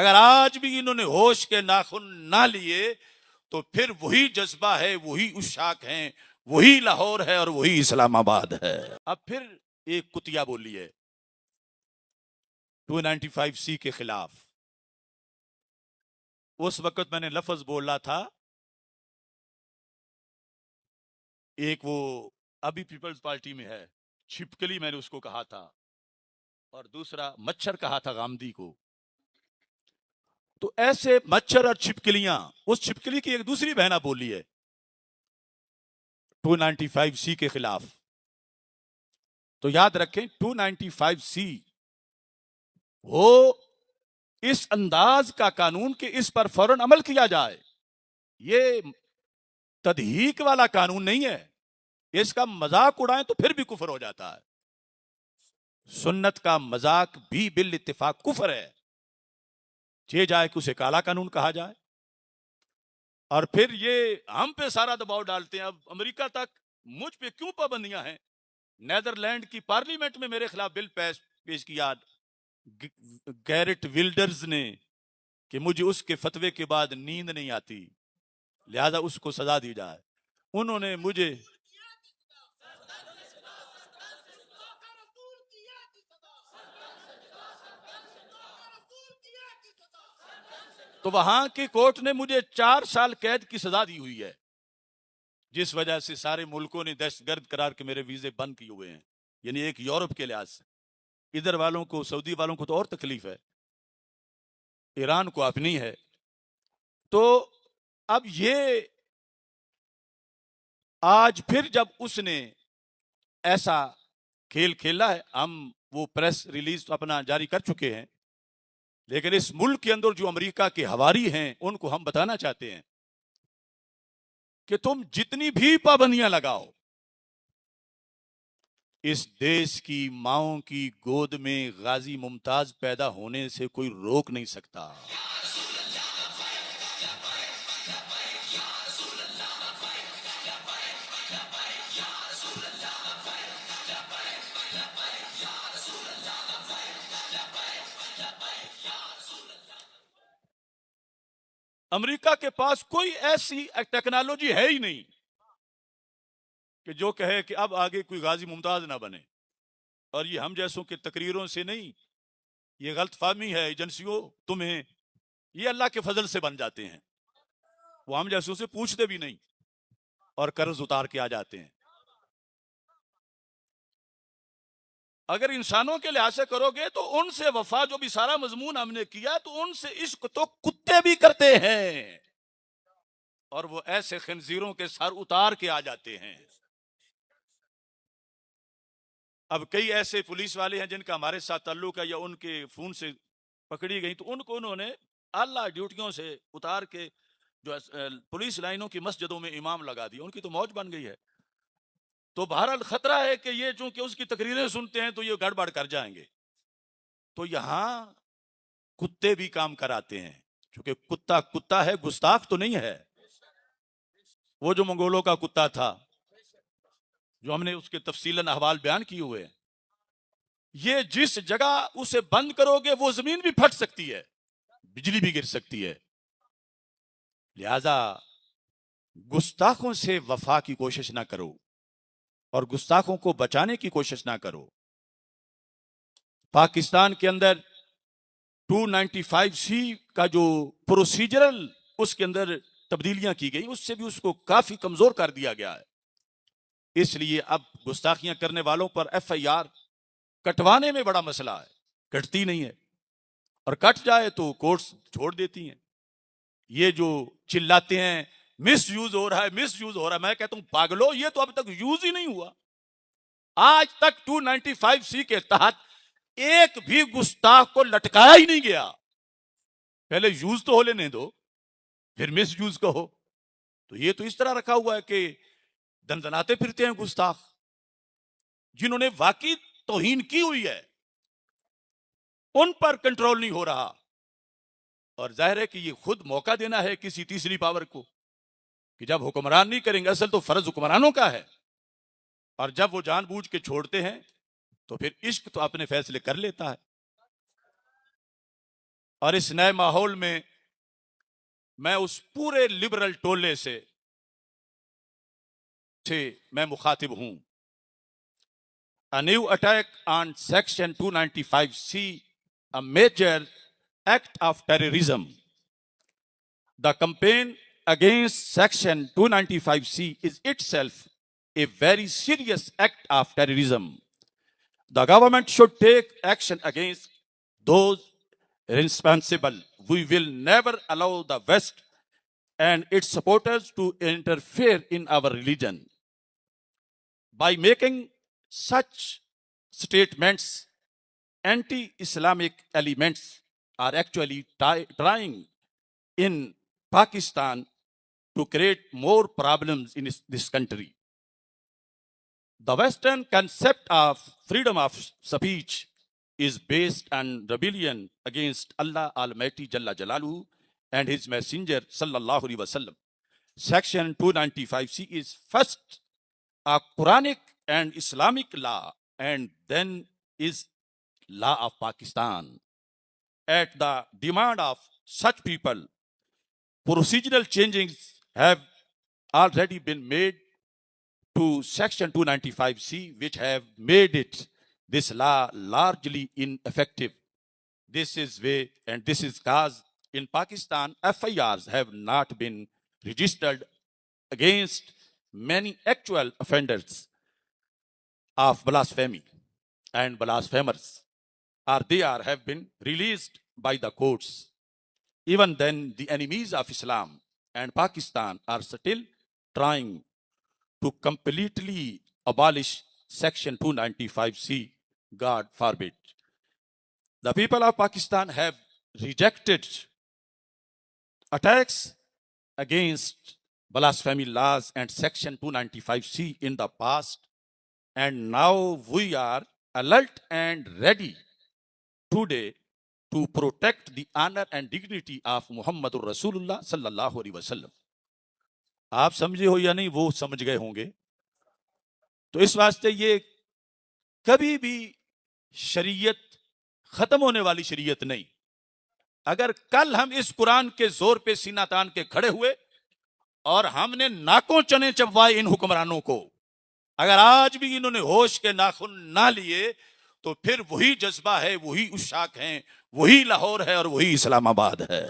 اگر آج بھی انہوں نے ہوش کے ناخن نہ لیے تو پھر وہی جذبہ ہے، وہی اشاق ہیں، وہی لاہور ہے اور وہی اسلام آباد ہے۔ اب پھر ایک کتیا بولی ہے 295C کے خلاف۔ اس وقت میں نے لفظ بولا تھا، ایک وہ ابھی پیپلز پارٹی میں ہے چھپکلی، میں نے اس کو کہا تھا، اور دوسرا مچھر کہا تھا غامدی کو۔ تو ایسے مچھر اور چھپکلیاں، اس چھپکلی کی ایک دوسری بہنا بولی ہے 295C کے خلاف۔ تو یاد رکھیں 295C وہ اس انداز کا قانون کہ اس پر فوراً عمل کیا جائے، یہ تدہیک والا قانون نہیں ہے، اس کا مذاق اڑائیں تو پھر بھی کفر ہو جاتا ہے۔ سنت کا مذاق بھی بالاتفاق کفر ہے، چاہے جائے کہ اسے کالا قانون کہا جائے۔ اور پھر یہ ہم پہ سارا دباؤ ڈالتے ہیں، اب امریکہ تک مجھ پہ کیوں پابندیاں ہیں؟ نیدرلینڈ کی پارلیمنٹ میں میرے خلاف بل پیش کیا گیرٹ ولڈرز نے کہ مجھے اس کے فتوے کے بعد نیند نہیں آتی، لہذا اس کو سزا دی جائے۔ انہوں نے مجھے تو وہاں کی کورٹ نے مجھے 4 سال قید کی سزا دی ہوئی ہے، جس وجہ سے سارے ملکوں نے دہشت گرد قرار کے میرے ویزے بند کیے ہوئے ہیں، یعنی ایک یورپ کے لحاظ سے۔ ادھر والوں کو، سعودی والوں کو تو اور تکلیف ہے، ایران کو اپنی ہے۔ تو اب یہ آج پھر جب اس نے ایسا کھیل کھیلا ہے، ہم وہ پریس ریلیز تو اپنا جاری کر چکے ہیں، لیکن اس ملک کے اندر جو امریکہ کے حواری ہیں ان کو ہم بتانا چاہتے ہیں کہ تم جتنی بھی پابندیاں لگاؤ، اس دیش کی ماؤں کی گود میں غازی ممتاز پیدا ہونے سے کوئی روک نہیں سکتا۔ امریکہ کے پاس کوئی ایسی ٹیکنالوجی ہے ہی نہیں کہ جو کہے کہ اب آگے کوئی غازی ممتاز نہ بنے۔ اور یہ ہم جیسوں کے تقریروں سے نہیں، یہ غلط فہمی ہے ایجنسیوں تمہیں، یہ اللہ کے فضل سے بن جاتے ہیں، وہ ہم جیسوں سے پوچھتے بھی نہیں اور قرض اتار کے آ جاتے ہیں۔ اگر انسانوں کے لحاظ سے کرو گے تو ان سے وفا، جو بھی سارا مضمون ہم نے کیا، تو ان سے عشق تو کتے بھی کرتے ہیں، اور وہ ایسے خنزیروں کے سر اتار کے آ جاتے ہیں۔ اب کئی ایسے پولیس والے ہیں جن کا ہمارے ساتھ تعلق ہے یا ان کے فون سے پکڑی گئی، تو ان کو انہوں نے اعلیٰ ڈیوٹیوں سے اتار کے جو پولیس لائنوں کی مسجدوں میں امام لگا دیا، ان کی تو موج بن گئی ہے۔ تو بہرحال خطرہ ہے کہ یہ چونکہ اس کی تقریریں سنتے ہیں تو یہ گڑبڑ کر جائیں گے۔ تو یہاں کتے بھی کام کراتے ہیں، چونکہ کتا کتا ہے، گستاخ تو نہیں ہے۔ وہ جو منگولوں کا کتا تھا، جو ہم نے اس کے تفصیلاً احوال بیان کیے ہوئے ہیں، یہ جس جگہ اسے بند کرو گے وہ زمین بھی پھٹ سکتی ہے، بجلی بھی گر سکتی ہے۔ لہذا گستاخوں سے وفا کی کوشش نہ کرو اور گستاخوں کو بچانے کی کوشش نہ کرو۔ پاکستان کے اندر 295C کا جو پروسیجرل اس کے اندر تبدیلیاں کی گئی، اس سے بھی اس کو کافی کمزور کر دیا گیا ہے۔ اس لیے اب گستاخیاں کرنے والوں پر FIR کٹوانے میں بڑا مسئلہ ہے، کٹتی نہیں ہے، اور کٹ جائے تو کورٹس چھوڑ دیتی ہیں۔ یہ جو چلاتے ہیں مس یوز ہو رہا ہے، مس یوز ہو رہا ہے، میں کہتا ہوں پاگلو، یہ تو اب تک یوز ہی نہیں ہوا۔ آج تک 295C کے تحت ایک بھی گستاخ کو لٹکایا ہی نہیں گیا۔ پہلے یوز تو ہو لینے دو، پھر مس یوز کہو۔ تو یہ تو اس طرح رکھا ہوا ہے کہ دندناتے پھرتے ہیں گستاخ، جنہوں نے واقعی توہین کی ہوئی ہے، ان پر کنٹرول نہیں ہو رہا۔ اور ظاہر ہے کہ یہ خود موقع دینا ہے کسی تیسری پاور کو کہ جب حکمران نہیں کریں گے، اصل تو فرض حکمرانوں کا ہے، اور جب وہ جان بوجھ کے چھوڑتے ہیں تو پھر عشق تو اپنے فیصلے کر لیتا ہے۔ اور اس نئے ماحول میں میں اس پورے لبرل ٹولے سے میں مخاطب ہوں. A new attack on Section 295C, a major act of terrorism. The campaign against Section 295C is itself a very serious act of terrorism. The government should take action against those responsible. We will never allow the West and its supporters to interfere in our religion. By making such statements, anti-Islamic elements are actually trying in Pakistan to create more problems in this country. The Western concept of freedom of speech is based on rebellion against Allah Almighty Jalla Jalaluhu and His Messenger Sallallahu Alaihi Wasallam. Section 295C is first a Quranic and Islamic law, and then is law of Pakistan. At the demand of such people, procedural changes have already been made to Section 295C, which have made this law largely ineffective. This is way, and this is cause in Pakistan, FIRs have not been registered against many actual offenders of blasphemy and blasphemers, or they have been released by the courts. Even then, the enemies of Islam and Pakistan are still trying to completely abolish Section 295C, God forbid. The people of Pakistan have rejected attacks against blasphemy laws and Section 295C in the past, and now we are alert and ready today to protect the honor and dignity of Muhammadur Rasulullah sallallahu alaihi wasallam. آپ سمجھے ہو یا نہیں وہ سمجھ گئے ہوں گے. تو اس واسطے یہ کبھی بھی شریعت ختم ہونے والی شریعت نہیں. اگر کل ہم اس قرآن کے زور پہ سینہ تان کے کھڑے ہوئے اور ہم نے ناکوں چنے چبوائے ان حکمرانوں کو, اگر آج بھی انہوں نے ہوش کے ناخن نہ لیے, تو پھر وہی جذبہ ہے, وہی اشاک ہیں, وہی لاہور ہے اور وہی اسلام آباد ہے.